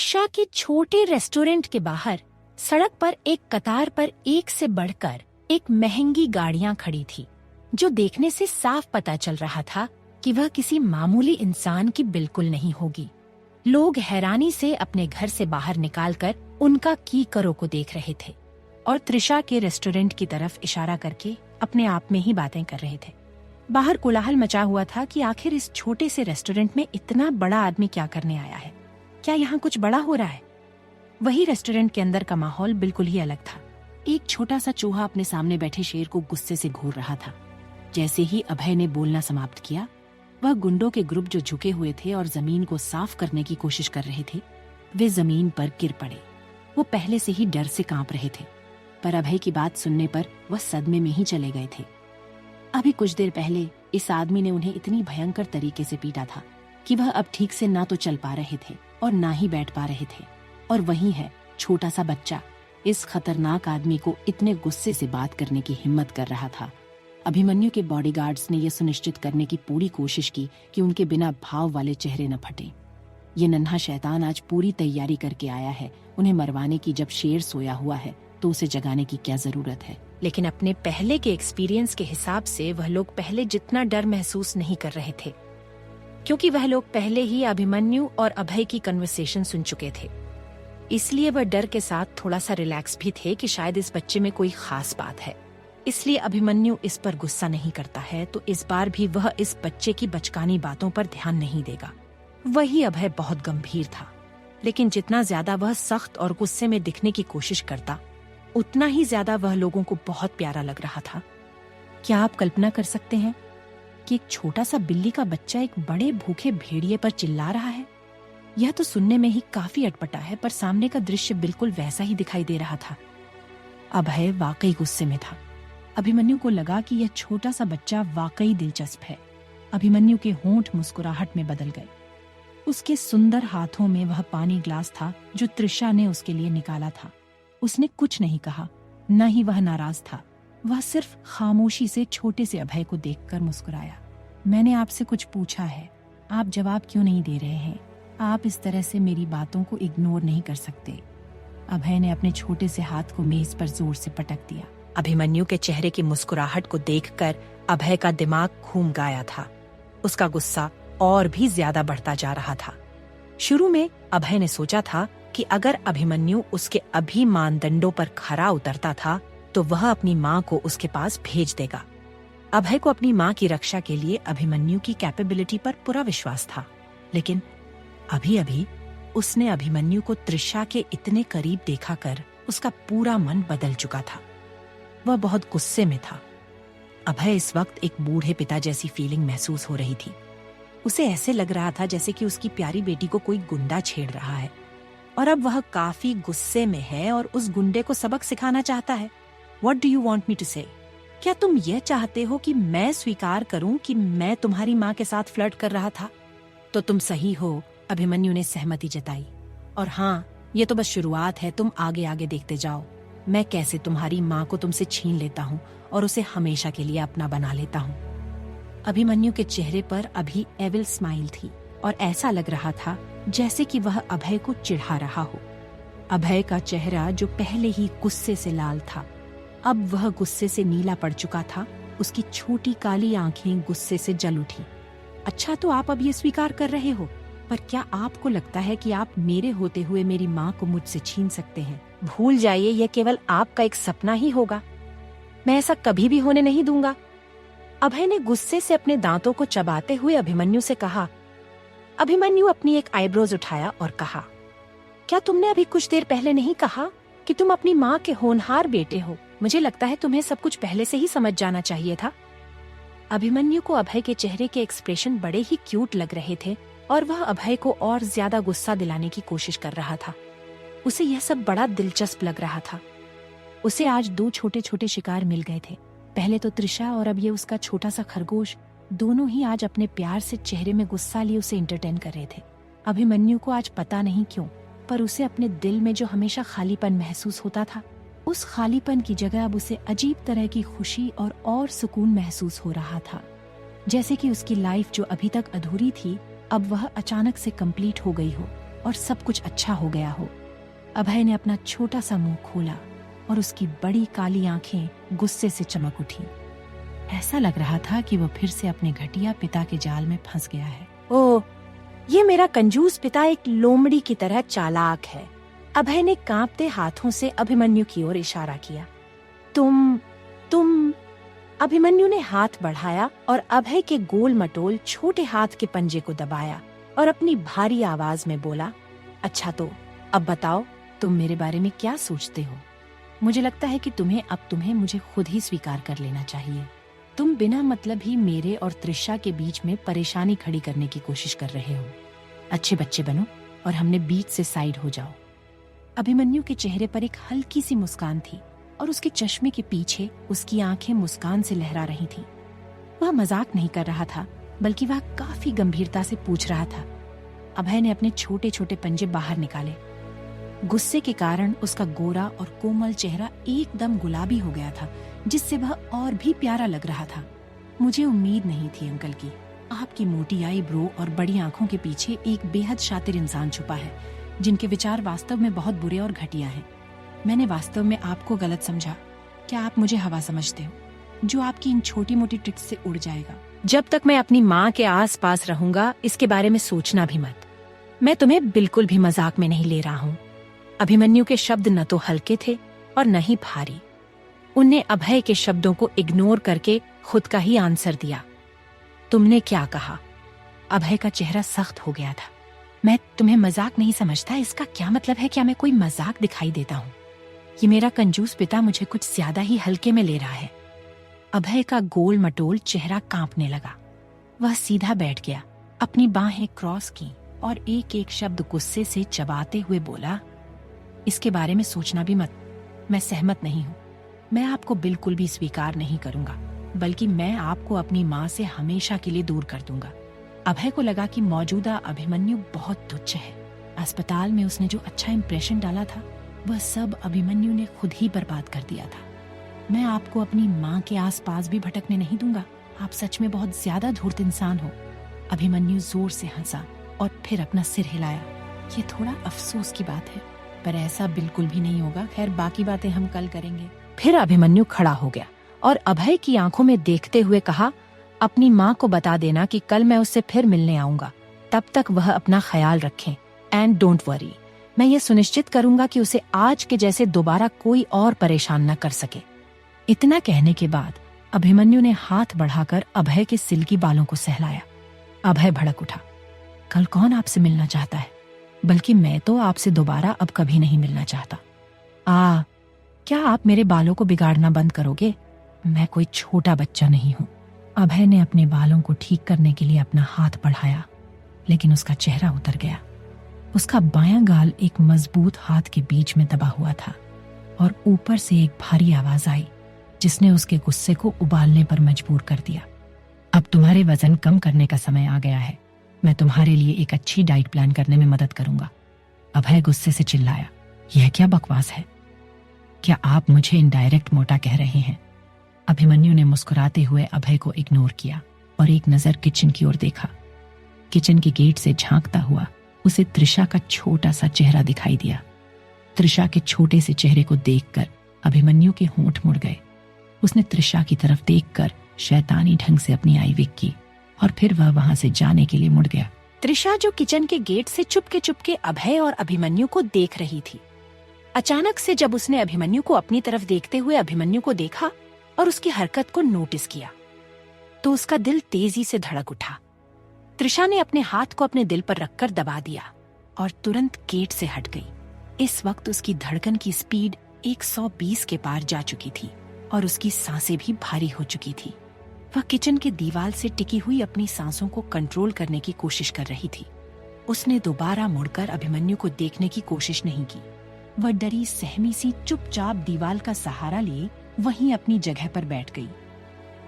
शाह के छोटे रेस्टोरेंट के बाहर सड़क पर एक कतार पर एक से बढ़कर एक महंगी गाड़ियां खड़ी थी, जो देखने से साफ पता चल रहा था कि वह किसी मामूली इंसान की बिल्कुल नहीं होगी। लोग हैरानी से अपने घर से बाहर निकालकर उनका की करो को देख रहे थे और त्रिशा के रेस्टोरेंट की तरफ इशारा करके अपने आप में ही बातें कर रहे थे। बाहर कोलाहल मचा हुआ था कि आखिर इस छोटे से रेस्टोरेंट में इतना बड़ा आदमी क्या करने आया है। क्या यहाँ कुछ बड़ा हो रहा है? वही रेस्टोरेंट के अंदर का माहौल बिल्कुल ही अलग था। एक छोटा सा चूहा अपने सामने बैठे शेर को गुस्से से घूर रहा था। जैसे ही अभय ने बोलना समाप्त किया, वह गुंडों के ग्रुप जो झुके हुए थे और जमीन को साफ करने की कोशिश कर रहे थे, वे जमीन पर गिर पड़े। वो पहले से ही डर से कांप रहे थे, पर अभय की बात सुनने पर वह सदमे में ही चले गए थे। अभी कुछ देर पहले इस आदमी ने उन्हें इतनी भयंकर तरीके से पीटा था कि वह अब ठीक से ना तो चल पा रहे थे और ना ही बैठ पा रहे थे। और वही है, छोटा सा बच्चा इस खतरनाक आदमी को इतने गुस्से से बात करने की हिम्मत कर रहा था। अभिमन्यु के बॉडीगार्ड्स ने यह सुनिश्चित करने की पूरी कोशिश की कि उनके बिना भाव वाले चेहरे न फटे। ये नन्हा शैतान आज पूरी तैयारी करके आया है उन्हें मरवाने की। जब शेर सोया हुआ है तो उसे जगाने की क्या जरूरत है? लेकिन अपने पहले के एक्सपीरियंस के हिसाब से वह लोग पहले जितना डर महसूस नहीं कर रहे थे, क्योंकि वह लोग पहले ही अभिमन्यु और अभय की कन्वर्सेशन सुन चुके थे। इसलिए वह डर के साथ थोड़ा सा रिलैक्स भी थे कि शायद इस बच्चे में कोई खास बात है। इसलिए अभिमन्यु इस पर गुस्सा नहीं करता है तो इस बार भी वह इस बच्चे की बचकानी बातों पर ध्यान नहीं देगा। वही अभय बहुत गंभीर था, लेकिन जितना ज्यादा वह सख्त और गुस्से में दिखने की कोशिश करता, उतना ही ज्यादा वह लोगों को बहुत प्यारा लग रहा था। क्या आप कल्पना कर सकते हैं कि एक छोटा सा बिल्ली का बच्चा एक बड़े भूखे भेड़िए पर चिल्ला रहा है? यह तो सुनने में ही काफी अटपटा है, पर सामने का दृश्य बिल्कुल वैसा ही दिखाई दे रहा था। अभय वाकई गुस्से में था। अभिमन्यु को लगा कि यह छोटा सा बच्चा वाकई दिलचस्प है। अभिमन्यु के होंठ मुस्कुराहट में बदल गए। उसके सुंदर हाथों में वह पानी ग्लास था जो त्रिशा ने उसके लिए निकाला था। उसने कुछ नहीं कहा, न ही वह नाराज था। वह सिर्फ खामोशी से छोटे से अभय को देखकर मुस्कुराया। मैंने आपसे कुछ पूछा है, आप जवाब क्यों नहीं दे रहे हैं? आप इस तरह से मेरी बातों को इग्नोर नहीं कर सकते। अभय ने अपने छोटे से हाथ को मेज पर जोर से पटक दिया। अभिमन्यु के चेहरे की मुस्कुराहट को देखकर अभय का दिमाग घूम गया था। उसका गुस्सा और भी ज्यादा बढ़ता जा रहा था। शुरू में अभय ने सोचा था कि अगर अभिमन्यु उसके अभी मानदंडों पर खरा उतरता था तो वह अपनी माँ को उसके पास भेज देगा। अभय को अपनी माँ की रक्षा के लिए अभिमन्यु की कैपेबिलिटी पर पूरा विश्वास था, लेकिन अभी अभी उसने अभिमन्यु को त्रिशा के इतने करीब देखा कर उसका पूरा मन बदल चुका था। वह बहुत गुस्से में था। अभय इस वक्त एक बूढ़े पिता जैसी फीलिंग महसूस हो रही थी। उसे ऐसे लग रहा था जैसे कि उसकी प्यारी बेटी को कोई गुंडा छेड़ रहा है और अब वह काफी गुस्से में है और उस गुंडे को सबक सिखाना चाहता है। What do you want me to say? क्या तुम यह चाहते हो कि मैं स्वीकार करूं कि मैं तुम्हारी माँ के साथ फ्लर्ट कर रहा था? तो तुम सही हो, अभिमन्यु ने सहमति जताई। और हाँ, ये तो बस शुरुआत है, तुम आगे आगे देखते जाओ। मैं कैसे तुम्हारी माँ को तुमसे छीन लेता हूँ और उसे हमेशा के लिए अपना बना लेता हूँ। अभिमन्यु के चेहरे पर अभी एविल स्माइल थी और ऐसा लग रहा था जैसे कि वह अभय को चिढ़ा रहा हो। अभय का चेहरा जो पहले ही गुस्से से लाल था, अब वह गुस्से से नीला पड़ चुका था। उसकी छोटी काली आंखें गुस्से से जल उठी। अच्छा, तो आप अब ये स्वीकार कर रहे हो, पर क्या आपको लगता है कि आप मेरे होते हुए मेरी माँ को मुझसे छीन सकते हैं? भूल जाइए, यह केवल आपका एक सपना ही होगा। मैं ऐसा कभी भी होने नहीं दूंगा। अभय ने गुस्से से अपने दांतों को चबाते हुए अभिमन्यु से कहा। अभिमन्यु अपनी एक आईब्रोज उठाया और कहा, क्या तुमने अभी कुछ देर पहले नहीं कहा कि तुम अपनी माँ के होनहार बेटे हो? मुझे लगता है तुम्हें सब कुछ पहले से ही समझ जाना चाहिए था। अभिमन्यु को अभय के चेहरे के एक्सप्रेशन बड़े ही क्यूट लग रहे थे और वह अभय को और ज्यादा गुस्सा दिलाने की कोशिश कर रहा था। उसे यह सब बड़ा दिलचस्प लग रहा था। उसे आज दो छोटे छोटे शिकार मिल गए थे। पहले तो त्रिशा और अब ये उसका छोटा सा खरगोश, दोनों ही आज अपने प्यार से चेहरे में गुस्सा लिए उसे एंटरटेन कर रहे थे। अभिमन्यु को आज पता नहीं क्यों, पर उसे अपने दिल में जो हमेशा खालीपन महसूस होता था, उस खालीपन की जगह अब उसे अजीब तरह की खुशी और सुकून महसूस हो रहा था। जैसे कि उसकी लाइफ जो अभी तक अधूरी थी, अब वह अचानक से कंप्लीट हो गई हो। और सब कुछ अच्छा हो गया हो। अभय ने अपना छोटा सा मुंह खोला और उसकी बड़ी काली आंखें गुस्से से चमक उठी। ऐसा लग रहा था कि वो फिर से अपने घटिया पिता के जाल में फंस गया है। ओह, ये मेरा कंजूस पिता एक लोमड़ी की तरह चालाक है। अभय ने कांपते हाथों से अभिमन्यु की ओर इशारा किया। तुम अभिमन्यु ने हाथ बढ़ाया और अभय के गोल मटोल छोटे हाथ के पंजे को दबाया और अपनी भारी आवाज में बोला, अच्छा तो अब बताओ, तुम मेरे बारे में क्या सोचते हो? मुझे लगता है कि तुम्हें मुझे खुद ही स्वीकार कर लेना चाहिए। तुम बिना मतलब ही मेरे और त्रिशा के बीच में परेशानी खड़ी करने की कोशिश कर रहे हो। अच्छे बच्चे बनो और हमने बीच से साइड हो जाओ। अभिमन्यु के चेहरे पर एक हल्की सी मुस्कान थी और उसके चश्मे के पीछे उसकी आंखें मुस्कान से लहरा रही थीं। वह मजाक नहीं कर रहा था, बल्कि वह काफी गंभीरता से पूछ रहा था। अभय ने अपने छोटे छोटे पंजे बाहर निकाले। गुस्से के कारण उसका गोरा और कोमल चेहरा एकदम गुलाबी हो गया था, जिससे वह और भी प्यारा लग रहा था। मुझे उम्मीद नहीं थी अंकल की। आपकी मोटी आई ब्रो और बड़ी आंखों के पीछे एक बेहद शातिर इंसान छुपा है, जिनके विचार वास्तव में बहुत बुरे और घटिया हैं। मैंने वास्तव में आपको गलत समझा। क्या आप मुझे हवा समझते हो, जो आपकी इन छोटी मोटी ट्रिक्स से उड़ जाएगा? जब तक मैं अपनी माँ के आस पास रहूंगा, इसके बारे में सोचना भी मत। मैं तुम्हें बिल्कुल भी मजाक में नहीं ले रहा हूँ। अभिमन्यु के शब्द न तो हल्के थे और न ही भारी। उनने अभय के शब्दों को इग्नोर करके खुद का ही आंसर दिया। तुमने क्या कहा? अभय का चेहरा सख्त हो गया था। मैं तुम्हें मजाक नहीं समझता, इसका क्या मतलब है? क्या मैं कोई मजाक दिखाई देता हूँ? ये मेरा कंजूस पिता मुझे कुछ ज्यादा ही हल्के में ले रहा है। अभय का गोल मटोल चेहरा कांपने लगा। वह सीधा बैठ गया, अपनी बाहें क्रॉस की और एक एक शब्द गुस्से से चबाते हुए बोला, इसके बारे में सोचना भी मत। मैं सहमत नहीं हूँ। मैं आपको बिल्कुल भी स्वीकार नहीं करूंगा, बल्कि मैं आपको अपनी माँ से हमेशा के लिए दूर कर दूंगा। अभय को लगा कि मौजूदा अभिमन्यु बहुत तुच्छ है। अस्पताल में उसने जो अच्छा इंप्रेशन डाला था, वह सब अभिमन्यु ने खुद ही बर्बाद कर दिया था। मैं आपको अपनी माँ के आसपास भी भटकने नहीं दूंगा। आप सच में बहुत ज्यादा धूर्त इंसान हो। अभिमन्यु जोर से हंसा और फिर अपना सिर हिलाया। ये थोड़ा अफसोस की बात है, पर ऐसा बिल्कुल भी नहीं होगा। खैर, बाकी बातें हम कल करेंगे। फिर अभिमन्यु खड़ा हो गया और अभय की आंखों में देखते हुए कहा, अपनी माँ को बता देना कि कल मैं उससे फिर मिलने आऊंगा। तब तक वह अपना ख्याल रखें एंड डोंट वरी। मैं ये सुनिश्चित करूंगा कि उसे आज के जैसे दोबारा कोई और परेशान न कर सके। इतना कहने के बाद अभिमन्यु ने हाथ बढ़ाकर अभय के सिल्की बालों को सहलाया। अभय भड़क उठा। कल कौन आपसे मिलना चाहता है? बल्कि मैं तो आपसे दोबारा अब कभी नहीं मिलना चाहता। क्या आप मेरे बालों को बिगाड़ना बंद करोगे? मैं कोई छोटा बच्चा नहीं हूँ। अभय ने अपने बालों को ठीक करने के लिए अपना हाथ बढ़ाया, लेकिन उसका चेहरा उतर गया। उसका बायां गाल एक मजबूत हाथ के बीच में दबा हुआ था और ऊपर से एक भारी आवाज आई, जिसने उसके गुस्से को उबालने पर मजबूर कर दिया। अब तुम्हारे वजन कम करने का समय आ गया है। मैं तुम्हारे लिए एक अच्छी डाइट प्लान करने में मदद करूंगा। अभय गुस्से से चिल्लाया, यह क्या बकवास है? क्या आप मुझे इनडायरेक्ट मोटा कह रहे हैं? अभिमन्यु ने मुस्कुराते हुए अभय को इग्नोर किया और एक नजर किचन की ओर देखा। किचन के गेट से झांकता हुआ उसे त्रिशा का छोटा सा चेहरा दिखाई दिया। त्रिशा के छोटे से चेहरे को देखकर अभिमन्यु के होंठ मुड़ गए। उसने त्रिशा की तरफ देखकर शैतानी ढंग से अपनी आई विक की और फिर वह वहां से जाने के लिए मुड़ गया। त्रिशा, जो किचन के गेट से चुपके अभय और अभिमन्यु को देख रही थी, अचानक से जब उसने अभिमन्यु को अपनी तरफ देखते हुए अभिमन्यु को देखा और उसकी हरकत को नोटिस किया, तो उसका दिल तेजी से धड़क उठा। त्रिशा ने अपने हाथ को अपने दिल पर रखकर दबा दिया और तुरंत गेट से हट गई। इस वक्त उसकी धड़कन की स्पीड 120 के पार जा चुकी थी और उसकी सांसें भी भारी हो चुकी थी। वह किचन के दीवार से टिकी हुई अपनी सांसों को कंट्रोल करने की कोशिश कर रही थी। उसने दोबारा मुड़कर अभिमन्यु को देखने की कोशिश नहीं की। वह डरी सहमी सी चुपचाप दीवार का सहारा लिए वहीं अपनी जगह पर बैठ गई।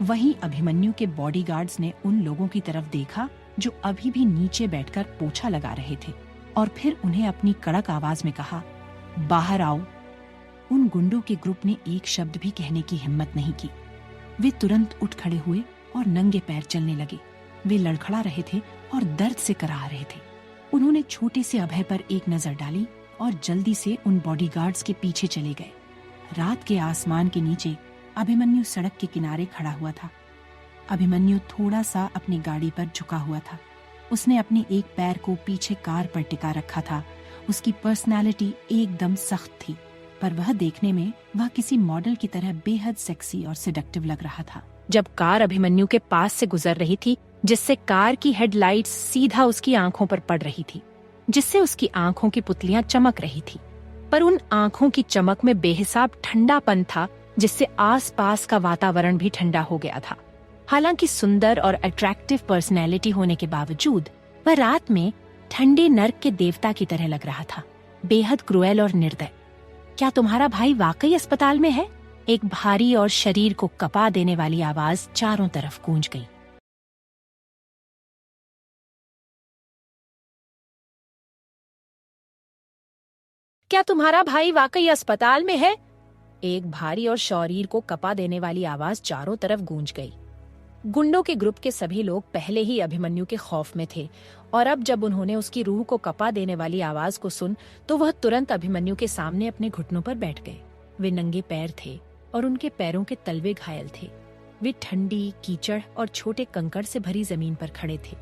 वहीं अभिमन्यु के बॉडीगार्ड्स ने उन लोगों की तरफ देखा जो अभी भी नीचे बैठकर पोछा लगा रहे थे और फिर उन्हें अपनी कड़क आवाज में कहा, बाहर आओ। उन गुंडों के ग्रुप ने एक शब्द भी कहने की हिम्मत नहीं की। वे तुरंत उठ खड़े हुए और नंगे पैर चलने लगे। वे लड़खड़ा रहे थे और दर्द से कराह रहे थे। उन्होंने छोटे से अभय पर एक नजर डाली और जल्दी से उन बॉडीगार्ड्स के पीछे चले गए। रात के आसमान के नीचे अभिमन्यु सड़क के किनारे खड़ा हुआ था। अभिमन्यु थोड़ा सा अपनी गाड़ी पर झुका हुआ था। उसने अपने एक पैर को पीछे कार पर टिका रखा था। उसकी पर्सनालिटी एकदम सख्त थी, पर वह देखने में वह किसी मॉडल की तरह बेहद सेक्सी और सिडक्टिव लग रहा था। जब कार अभिमन्यु के पास से गुजर रही थी, जिससे कार की हेडलाइट्स सीधा उसकी आंखों पर पड़ रही थी, जिससे उसकी आंखों की पुतलियां चमक रही थी, पर उन आंखों की चमक में बेहिसाब ठंडापन था, जिससे आसपास का वातावरण भी ठंडा हो गया था। हालांकि सुंदर और अट्रैक्टिव पर्सनैलिटी होने के बावजूद वह रात में ठंडे नर्क के देवता की तरह लग रहा था, बेहद क्रूएल और निर्दय। क्या तुम्हारा भाई वाकई अस्पताल में है? एक भारी और शरीर को कपा देने वाली आवाज चारों तरफ गूंज गई। क्या तुम्हारा भाई वाकई अस्पताल में है? एक भारी और शरीर को कपा देने वाली आवाज चारों तरफ गूंज गई। गुंडों के ग्रुप के सभी लोग पहले ही अभिमन्यु के खौफ में थे, और अब जब उन्होंने उसकी रूह को कपा देने वाली आवाज को सुन तो वह तुरंत अभिमन्यु के सामने अपने घुटनों पर बैठ गए। वे नंगे पैर थे और उनके पैरों के तलवे घायल थे। वे ठंडी, कीचड़ और छोटे कंकड़ से भरी जमीन पर खड़े थे।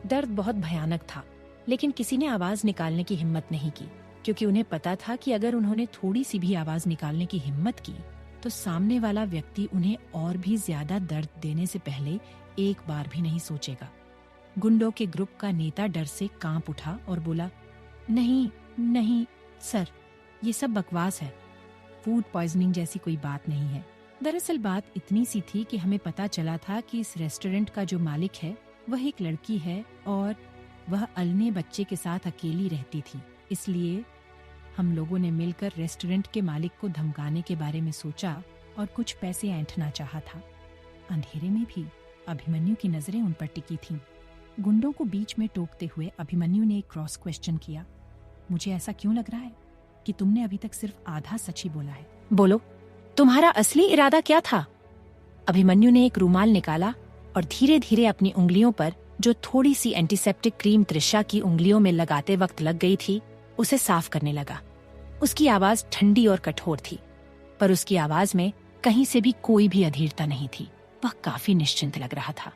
दर्द बहुत भयानक था, लेकिन किसी ने आवाज निकालने की हिम्मत नहीं की, क्योंकि उन्हें पता था कि अगर उन्होंने थोड़ी सी भी आवाज निकालने की हिम्मत की तो सामने वाला व्यक्ति उन्हें और भी ज्यादा दर्द देने से पहले एक बार भी नहीं सोचेगा। गुंडों के ग्रुप का नेता डर से कांप उठा और बोला, नहीं नहीं सर, ये सब बकवास है। फूड पॉइजनिंग जैसी कोई बात नहीं है। दरअसल बात इतनी सी थी कि हमें पता चला था कि इस रेस्टोरेंट का जो मालिक है वह एक लड़की है और वह अलने बच्चे के साथ अकेली रहती थी। इसलिए हम लोगों ने मिलकर रेस्टोरेंट के मालिक को धमकाने के बारे में सोचा और कुछ पैसे ऐंठना चाहा था। अंधेरे में भी अभिमन्यु की नजरें उन पर टिकी थीं। गुंडों को बीच में टोकते हुए अभिमन्यु ने एक क्रॉस क्वेश्चन किया, मुझे ऐसा क्यों लग रहा है कि तुमने अभी तक सिर्फ आधा सच ही बोला है? बोलो, तुम्हारा असली इरादा क्या था? अभिमन्यु ने एक रुमाल निकाला और धीरे धीरे अपनी उंगलियों पर, जो थोड़ी सी एंटीसेप्टिक क्रीम त्रिशा की उंगलियों में लगाते वक्त लग गई थी, उसे साफ करने लगा। उसकी आवाज ठंडी और कठोर थी, पर उसकी आवाज में कहीं से भी कोई भी अधीरता नहीं थी। वह काफी निश्चिंत लग रहा था।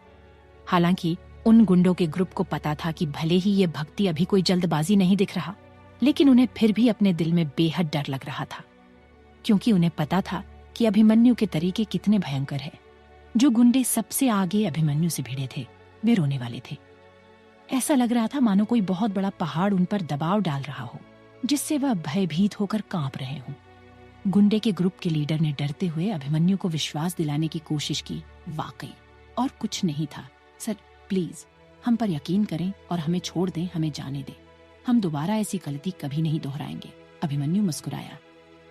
हालांकि उन गुंडों के ग्रुप को पता था कि भले ही ये भक्ति अभी कोई जल्दबाजी नहीं दिख रहा, लेकिन उन्हें फिर भी अपने दिल में बेहद डर लग रहा था, क्योंकि उन्हें पता था कि अभिमन्यु के तरीके कितने भयंकर हैं। जो गुंडे सबसे आगे अभिमन्यु से भिड़े थे, वे रोने वाले थे। ऐसा लग रहा था मानो कोई बहुत बड़ा पहाड़ उन पर दबाव डाल रहा हो, जिससे वह भयभीत होकर कांप रहे हों। गुंडे के ग्रुप के लीडर ने डरते हुए अभिमन्यु को विश्वास दिलाने की कोशिश की, वाकई और कुछ नहीं था। सर प्लीज हम पर यकीन करें और हमें छोड़ दें, हमें जाने दें। हम दोबारा ऐसी गलती कभी नहीं दोहराएंगे। अभिमन्यु मुस्कुराया,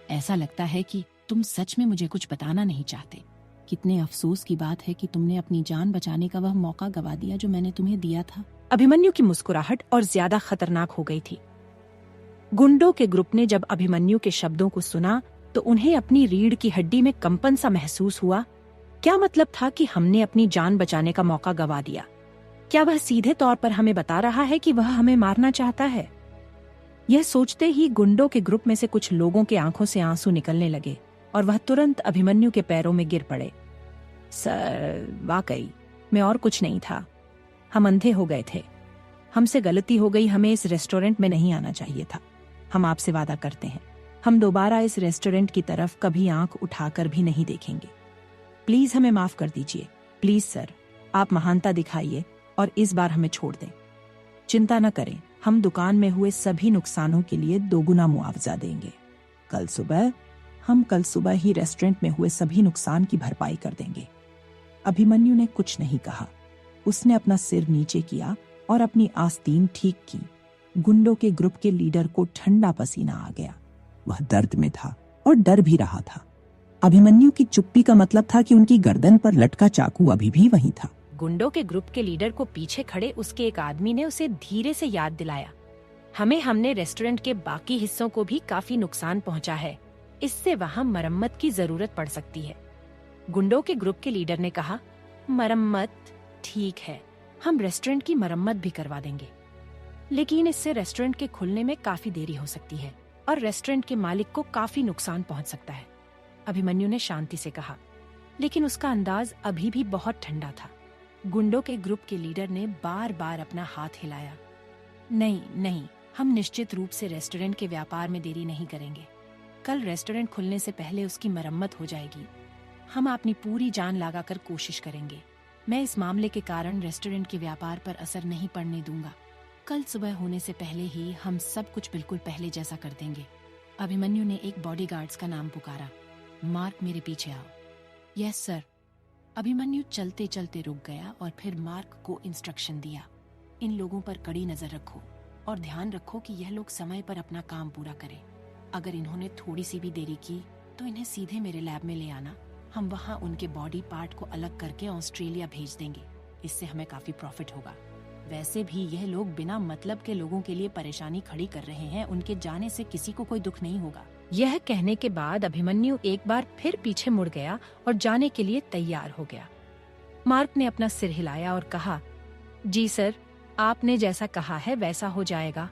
ऐसा लगता है कि तुम सच में मुझे कुछ बताना नहीं चाहते। कितने अफसोस की बात है कि तुमने अपनी जान बचाने का वह मौका गवा दिया जो मैंने तुम्हें दिया था। अभिमन्यु की मुस्कुराहट और ज्यादा खतरनाक हो गई थी। गुंडों के ग्रुप ने जब अभिमन्यु के शब्दों को सुना तो उन्हें अपनी रीढ़ की हड्डी में कंपन सा महसूस हुआ। क्या मतलब था कि हमने अपनी जान बचाने का मौका गवा दिया? क्या वह सीधे तौर पर हमें बता रहा है कि वह हमें मारना चाहता है? यह सोचते ही गुंडों के ग्रुप में से कुछ लोगों के आंखों से आंसू निकलने लगे और वह तुरंत अभिमन्यु के पैरों में गिर पड़े। सर वाकई मैं और कुछ नहीं था, हम अंधे हो गए थे, हमसे गलती हो गई, हमें इस रेस्टोरेंट में नहीं आना चाहिए था। हम आपसे वादा करते हैं, हम दोबारा इस रेस्टोरेंट की तरफ कभी आंख उठाकर भी नहीं देखेंगे। प्लीज हमें माफ कर दीजिए। प्लीज सर, आप महानता दिखाइए और इस बार हमें छोड़ दें। चिंता न करें, हम दुकान में हुए सभी नुकसानों के लिए दोगुना मुआवजा देंगे। हम कल सुबह ही रेस्टोरेंट में हुए सभी नुकसान की भरपाई कर देंगे। अभिमन्यु ने कुछ नहीं कहा। उसने अपना सिर नीचे किया और अपनी आस्तीन ठीक की। गुंडों के ग्रुप के लीडर को ठंडा पसीना आ गया। वह दर्द में था और डर भी रहा था। अभिमन्यु की चुप्पी का मतलब था कि उनकी गर्दन पर लटका चाकू अभी भी वहीं था। गुंडों के ग्रुप के लीडर को पीछे खड़े उसके एक आदमी ने उसे धीरे से याद दिलाया, हमने रेस्टोरेंट के बाकी हिस्सों को भी काफी नुकसान पहुंचा है, इससे वहाँ मरम्मत की जरूरत पड़ सकती है। गुंडों के ग्रुप के लीडर ने कहा, मरम्मत? ठीक है, हम रेस्टोरेंट की मरम्मत भी करवा देंगे। लेकिन इससे रेस्टोरेंट के खुलने में काफी देरी हो सकती है और रेस्टोरेंट के मालिक को काफी नुकसान पहुंच सकता है, अभिमन्यु ने शांति से कहा। लेकिन उसका अंदाज अभी भी बहुत ठंडा था। गुंडों के ग्रुप के लीडर ने बार बार अपना हाथ हिलाया। नहीं नहीं, हम निश्चित रूप से रेस्टोरेंट के व्यापार में देरी नहीं करेंगे। कल रेस्टोरेंट खुलने से पहले उसकी मरम्मत हो जाएगी। हम अपनी पूरी जान लगाकर कोशिश करेंगे। मैं इस मामले के कारण रेस्टोरेंट के व्यापार पर असर नहीं पड़ने दूंगा। कल सुबह होने से पहले ही हम सब कुछ बिल्कुल पहले जैसा कर देंगे। अभिमन्यु ने एक बॉडीगार्ड्स का नाम पुकारा। मार्क, मेरे पीछे आओ। Yes sir. अभिमन्यु चलते चलते रुक गया और फिर मार्क को इंस्ट्रक्शन दिया। इन लोगों पर कड़ी नजर रखो और ध्यान रखो कि यह लोग समय पर अपना काम पूरा करें। अगर इन्होंने थोड़ी सी भी देरी की तो इन्हें सीधे मेरे लैब में ले आना। हम वहाँ उनके बॉडी पार्ट को अलग करके ऑस्ट्रेलिया भेज देंगे। इससे हमें काफी प्रॉफिट होगा। वैसे भी यह लोग बिना मतलब के लोगों के लिए परेशानी खड़ी कर रहे हैं। उनके जाने से किसी को कोई दुख नहीं होगा। यह कहने के बाद अभिमन्यु एक बार फिर पीछे मुड़ गया और जाने के लिए तैयार हो गया। मार्क ने अपना सिर हिलाया और कहा, जी सर, आपने जैसा कहा है वैसा हो जाएगा।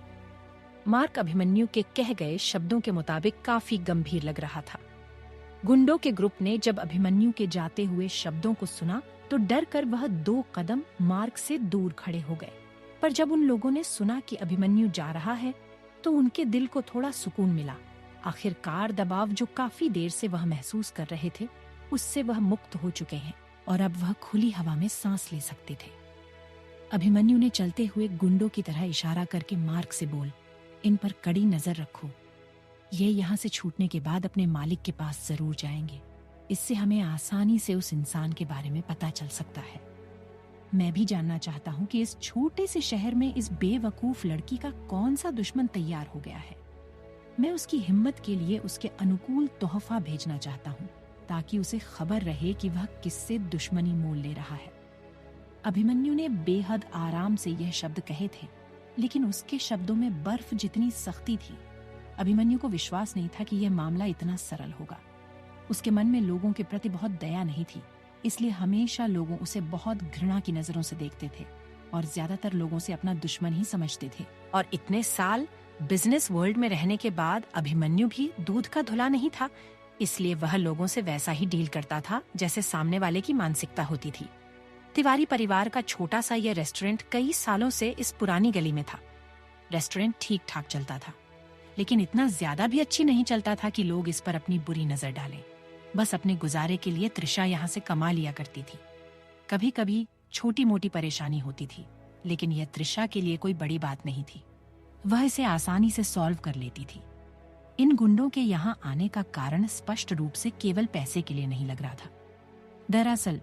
मार्क अभिमन्यु के कह गए शब्दों के मुताबिक काफी गंभीर लग रहा था। गुंडों के ग्रुप ने जब अभिमन्यु के जाते हुए शब्दों को सुना तो डर कर वह 2 कदम मार्क से दूर खड़े हो गए। पर जब उन लोगों ने सुना कि अभिमन्यु जा रहा है तो उनके दिल को थोड़ा सुकून मिला। आखिरकार दबाव जो काफी देर से वह महसूस कर रहे थे उससे वह मुक्त हो चुके हैं और अब वह खुली हवा में सांस ले सकते थे। अभिमन्यु ने चलते हुए गुंडों की तरह इशारा करके मार्क से बोल, इन पर कड़ी नजर रखो। ये यहाँ से छूटने के बाद अपने मालिक के पास जरूर जाएंगे। इससे हमें आसानी से उस इंसान के बारे में पता चल सकता है। मैं भी जानना चाहता हूँ कि इस छोटे से शहर में इस बेवकूफ लड़की का कौन सा दुश्मन तैयार हो गया है। मैं उसकी हिम्मत के लिए उसके अनुकूल तोहफा भेजना चाहता हूँ ताकि उसे खबर रहे कि वह किससे दुश्मनी मोल ले रहा है। अभिमन्यु ने बेहद आराम से यह शब्द कहे थे, लेकिन उसके शब्दों में बर्फ जितनी सख्ती थी। अभिमन्यु को विश्वास नहीं था कि यह मामला इतना सरल होगा। उसके मन में लोगों के प्रति बहुत दया नहीं थी, इसलिए हमेशा लोगों उसे बहुत घृणा की नजरों से देखते थे और ज्यादातर लोगों से अपना दुश्मन ही समझते थे। और इतने साल बिजनेस वर्ल्ड में रहने के बाद अभिमन्यु भी दूध का धुला नहीं था, इसलिए वह लोगों से वैसा ही डील करता था जैसे सामने वाले की मानसिकता होती थी। तिवारी परिवार का छोटा सा यह रेस्टोरेंट कई सालों से इस पुरानी गली में था। रेस्टोरेंट ठीक ठाक चलता था, लेकिन इतना ज्यादा भी अच्छी नहीं चलता था कि लोग इस पर अपनी बुरी नजर डालें। बस अपने गुजारे के लिए त्रिशा यहाँ से कमा लिया करती थी। कभी कभी छोटी मोटी परेशानी होती थी, लेकिन यह त्रिशा के लिए कोई बड़ी बात नहीं थी। वह इसे आसानी से सॉल्व कर लेती थी। इन गुंडों के यहाँ आने का कारण स्पष्ट रूप से केवल पैसे के लिए नहीं लग रहा था। दरअसल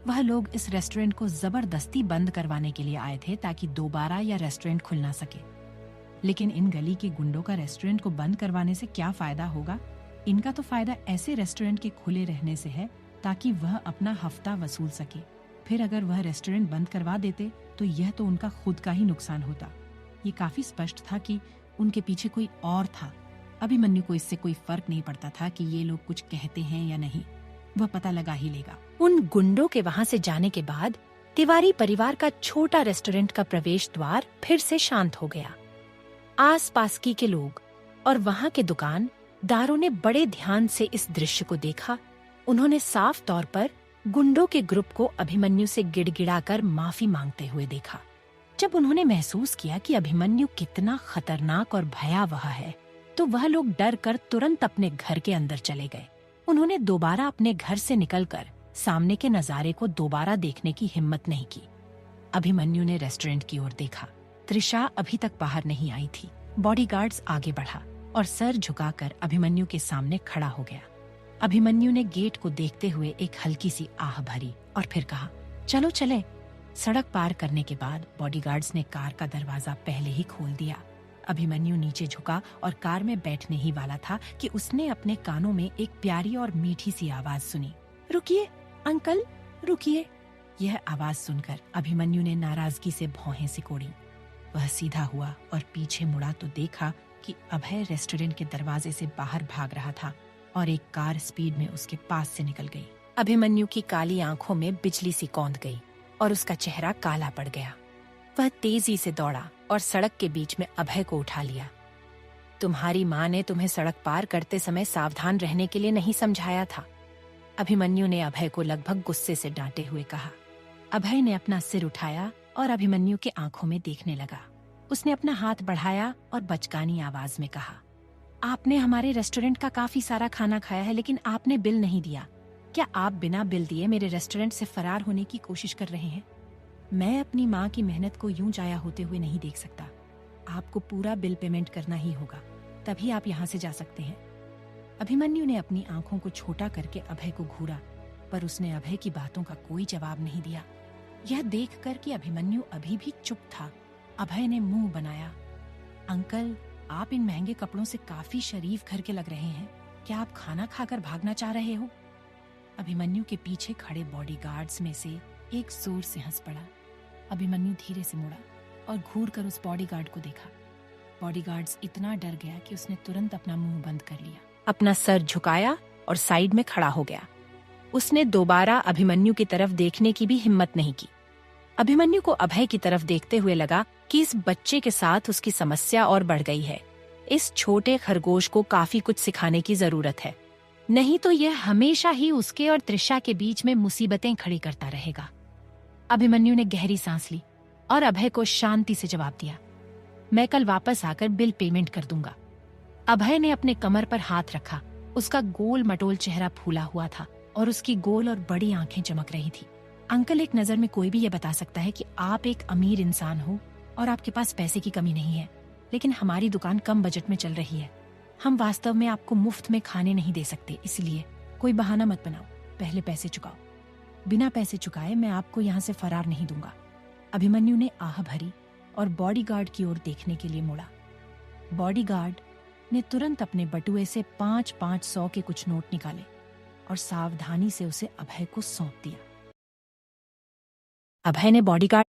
वह लोग इस रेस्टोरेंट को जबरदस्ती बंद करवाने के लिए आए थे ताकि दोबारा यह रेस्टोरेंट खुल ना सके। लेकिन इन गली के गुंडों का रेस्टोरेंट को बंद करवाने से क्या फायदा होगा? इनका तो फायदा ऐसे रेस्टोरेंट के खुले रहने से है ताकि वह अपना हफ्ता वसूल सके। फिर अगर वह रेस्टोरेंट बंद करवा देते तो यह तो उनका खुद का ही नुकसान होता। ये काफी स्पष्ट था कि उनके पीछे कोई और था। अभिमन्यु को इससे कोई फर्क नहीं पड़ता था कि ये लोग कुछ कहते हैं या नहीं, वह पता लगा ही लेगा। उन गुंडों के वहाँ से जाने के बाद तिवारी परिवार का छोटा रेस्टोरेंट का प्रवेश द्वार फिर से शांत हो गया। आसपास के लोग और वहाँ के दुकानदारों ने बड़े ध्यान से इस दृश्य को देखा। उन्होंने साफ तौर पर गुंडों के ग्रुप को अभिमन्यु से गिड़गिड़ाकर माफी मांगते हुए देखा। जब उन्होंने महसूस किया कि अभिमन्यु कितना खतरनाक और भयावह है, तो वह लोग डर कर तुरंत अपने घर के अंदर चले गए। उन्होंने दोबारा अपने घर से निकलकर सामने के नजारे को दोबारा देखने की हिम्मत नहीं की। अभिमन्यु ने रेस्टोरेंट की ओर देखा। त्रिशा अभी तक बाहर नहीं आई थी। बॉडीगार्ड्स आगे बढ़ा और सर झुकाकर अभिमन्यु के सामने खड़ा हो गया। अभिमन्यु ने गेट को देखते हुए एक हल्की सी आह भरी और फिर कहा, चलो चले। सड़क पार करने के बाद बॉडीगार्ड्स ने कार का दरवाजा पहले ही खोल दिया। अभिमन्यु नीचे झुका और कार में बैठने ही वाला था कि उसने अपने कानों में एक प्यारी और मीठी सी आवाज सुनी, रुकिए अंकल, रुकिए। यह आवाज सुनकर अभिमन्यु ने नाराजगी से भौहें सिकोड़ी। वह सीधा हुआ और पीछे मुड़ा तो देखा कि अभय रेस्टोरेंट के दरवाजे से बाहर भाग रहा था और एक कार स्पीड में उसके पास से निकल गई। अभिमन्यु की काली आंखों में बिजली सी कौंध गई और उसका चेहरा काला पड़ गया। वह तेजी से दौड़ा और सड़क के बीच में अभय को उठा लिया। तुम्हारी माँ ने तुम्हें सड़क पार करते समय सावधान रहने के लिए नहीं समझाया था, अभिमन्यु ने अभय को लगभग गुस्से से डांटे हुए कहा। अभय ने अपना सिर उठाया और अभिमन्यु के आंखों में देखने लगा। उसने अपना हाथ बढ़ाया और बचकानी आवाज में कहा, आपने हमारे रेस्टोरेंट का काफी सारा खाना खाया है, लेकिन आपने बिल नहीं दिया। क्या आप बिना बिल दिए मेरे रेस्टोरेंट से फरार होने की कोशिश कर रहे हैं? मैं अपनी माँ की मेहनत को यूं जाया होते हुए नहीं देख सकता। आपको पूरा बिल पेमेंट करना ही होगा, तभी आप यहाँ से जा सकते हैं। अभिमन्यु ने अपनी आंखों को छोटा करके अभय को घूरा, पर उसने अभय की बातों का कोई जवाब नहीं दिया। यह देखकर कि अभिमन्यु अभी भी चुप था, अभय ने मुंह बनाया। अंकल, आप इन महंगे कपड़ों से काफी शरीफ घर के लग रहे हैं। क्या आप खाना खाकर भागना चाह रहे हो? अभिमन्यु के पीछे खड़े बॉडीगार्ड्स में से एक जोर से हंस पड़ा। अभिमन्यु धीरे से मुड़ा और घूर कर उस बॉडीगार्ड को देखा। बॉडीगार्ड्स इतना डर गया कि उसने तुरंत अपना मुंह बंद कर लिया, अपना सर झुकाया और साइड में खड़ा हो गया। उसने दोबारा अभिमन्यु की तरफ देखने की भी हिम्मत नहीं की। अभिमन्यु को अभय की तरफ देखते हुए लगा कि इस बच्चे के साथ उसकी समस्या और बढ़ गई है। इस छोटे खरगोश को काफी कुछ सिखाने की जरूरत है, नहीं तो यह हमेशा ही उसके और त्रिशा के बीच में मुसीबतें खड़ी करता रहेगा। अभिमन्यु ने गहरी सांस ली और अभय को शांति से जवाब दिया, मैं कल वापस आकर बिल पेमेंट कर दूंगा। अभय ने अपने कमर पर हाथ रखा। उसका गोल मटोल चेहरा फूला हुआ था और उसकी गोल और बड़ी आंखें चमक रही थी। अंकल, एक नजर में कोई भी ये बता सकता है कि आप एक अमीर इंसान हो और आपके पास पैसे की कमी नहीं है, लेकिन हमारी दुकान कम बजट में चल रही है। हम वास्तव में आपको मुफ्त में खाने नहीं दे सकते, इसलिए कोई बहाना मत बनाओ, पहले पैसे चुकाओ। बिना पैसे चुकाए मैं आपको यहाँ से फरार नहीं दूंगा। अभिमन्यु ने आह भरी और बॉडीगार्ड की ओर देखने के लिए मुड़ा। बॉडीगार्ड ने तुरंत अपने बटुए से 500 के कुछ नोट निकाले और सावधानी से उसे अभय को सौंप दिया। अभय ने बॉडीगार्ड